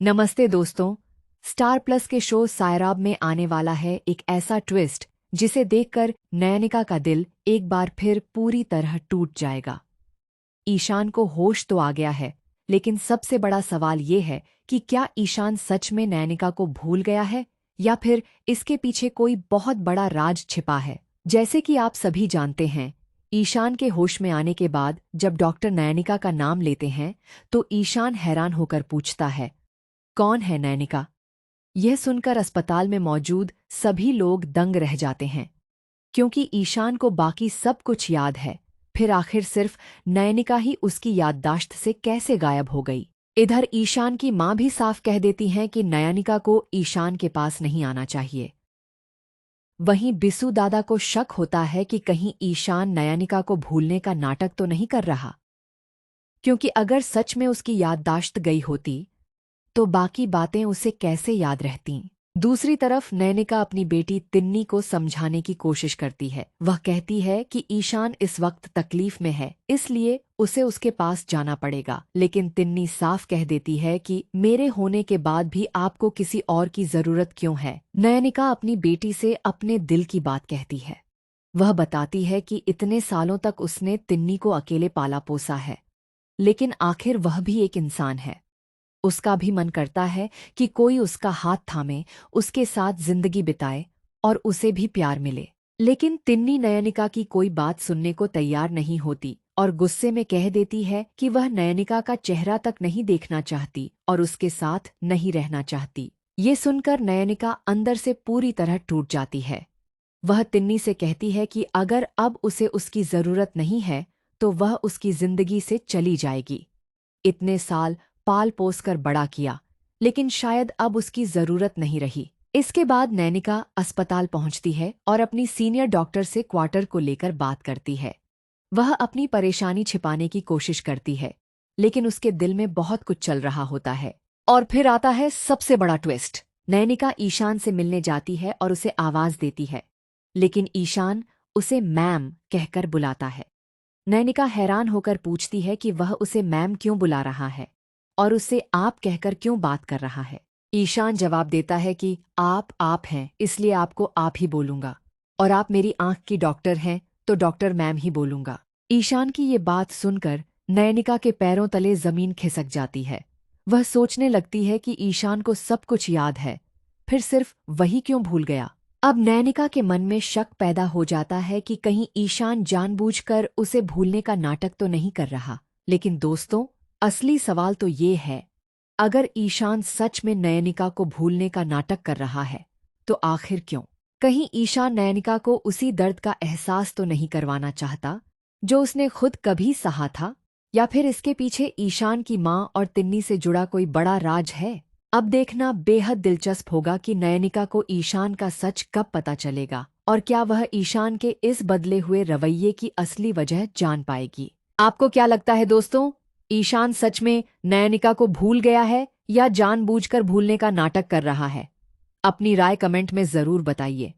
नमस्ते दोस्तों। Star plus के शो सायराब में आने वाला है एक ऐसा ट्विस्ट जिसे देखकर नयनिका का दिल एक बार फिर पूरी तरह टूट जाएगा। ईशान को होश तो आ गया है, लेकिन सबसे बड़ा सवाल ये है कि क्या ईशान सच में नयनिका को भूल गया है या फिर इसके पीछे कोई बहुत बड़ा राज छिपा है। जैसे कि आप सभी जानते हैं, ईशान के होश में आने के बाद जब डॉक्टर नयनिका का नाम लेते हैं तो ईशान हैरान होकर पूछता है, कौन है नयनिका? यह सुनकर अस्पताल में मौजूद सभी लोग दंग रह जाते हैं, क्योंकि ईशान को बाकी सब कुछ याद है, फिर आखिर सिर्फ नयनिका ही उसकी याददाश्त से कैसे गायब हो गई। इधर ईशान की माँ भी साफ कह देती हैं कि नयनिका को ईशान के पास नहीं आना चाहिए। वहीं बिसु दादा को शक होता है कि कहीं ईशान नयनिका को भूलने का नाटक तो नहीं कर रहा, क्योंकि अगर सच में उसकी याददाश्त गई होती तो बाकी बातें उसे कैसे याद रहतीं। दूसरी तरफ नयनिका अपनी बेटी तिन्नी को समझाने की कोशिश करती है। वह कहती है कि ईशान इस वक्त तकलीफ में है, इसलिए उसे उसके पास जाना पड़ेगा। लेकिन तिन्नी साफ कह देती है कि मेरे होने के बाद भी आपको किसी और की जरूरत क्यों है। नयनिका अपनी बेटी से अपने दिल की बात कहती है। वह बताती है कि इतने सालों तक उसने तिन्नी को अकेले पाला पोसा है, लेकिन आखिर वह भी एक इंसान है। उसका भी मन करता है कि कोई उसका हाथ थामे, उसके साथ जिंदगी बिताए और उसे भी प्यार मिले। लेकिन तिन्नी नयनिका की कोई बात सुनने को तैयार नहीं होती और गुस्से में कह देती है कि वह नयनिका का चेहरा तक नहीं देखना चाहती और उसके साथ नहीं रहना चाहती। ये सुनकर नयनिका अंदर से पूरी तरह टूट जाती है। वह तिन्नी से कहती है कि अगर अब उसे उसकी जरूरत नहीं है तो वह उसकी जिंदगी से चली जाएगी। इतने साल पाल पोस कर बड़ा किया, लेकिन शायद अब उसकी जरूरत नहीं रही। इसके बाद नैनिका अस्पताल पहुंचती है और अपनी सीनियर डॉक्टर से क्वार्टर को लेकर बात करती है। वह अपनी परेशानी छिपाने की कोशिश करती है, लेकिन उसके दिल में बहुत कुछ चल रहा होता है। और फिर आता है सबसे बड़ा ट्विस्ट। नैनिका ईशान से मिलने जाती है और उसे आवाज देती है, लेकिन ईशान उसे मैम कहकर बुलाता है। नैनिका हैरान होकर पूछती है कि वह उसे मैम क्यों बुला रहा है और उससे आप कहकर क्यों बात कर रहा है। ईशान जवाब देता है कि आप हैं, इसलिए आपको आप ही बोलूंगा, और आप मेरी आंख की डॉक्टर हैं तो डॉक्टर मैम ही बोलूंगा। ईशान की ये बात सुनकर नयनिका के पैरों तले जमीन खिसक जाती है। वह सोचने लगती है कि ईशान को सब कुछ याद है, फिर सिर्फ वही क्यों भूल गया। अब नयनिका के मन में शक पैदा हो जाता है कि कहीं ईशान जानबूझकर उसे भूलने का नाटक तो नहीं कर रहा। लेकिन दोस्तों, असली सवाल तो ये है, अगर ईशान सच में नयनिका को भूलने का नाटक कर रहा है तो आखिर क्यों? कहीं ईशान नयनिका को उसी दर्द का एहसास तो नहीं करवाना चाहता जो उसने खुद कभी सहा था, या फिर इसके पीछे ईशान की माँ और तिन्नी से जुड़ा कोई बड़ा राज है। अब देखना बेहद दिलचस्प होगा कि नयनिका को ईशान का सच कब पता चलेगा और क्या वह ईशान के इस बदले हुए रवैये की असली वजह जान पाएगी। आपको क्या लगता है दोस्तों, ईशान सच में नयनिका को भूल गया है या जानबूझकर भूलने का नाटक कर रहा है? अपनी राय कमेंट में जरूर बताइए।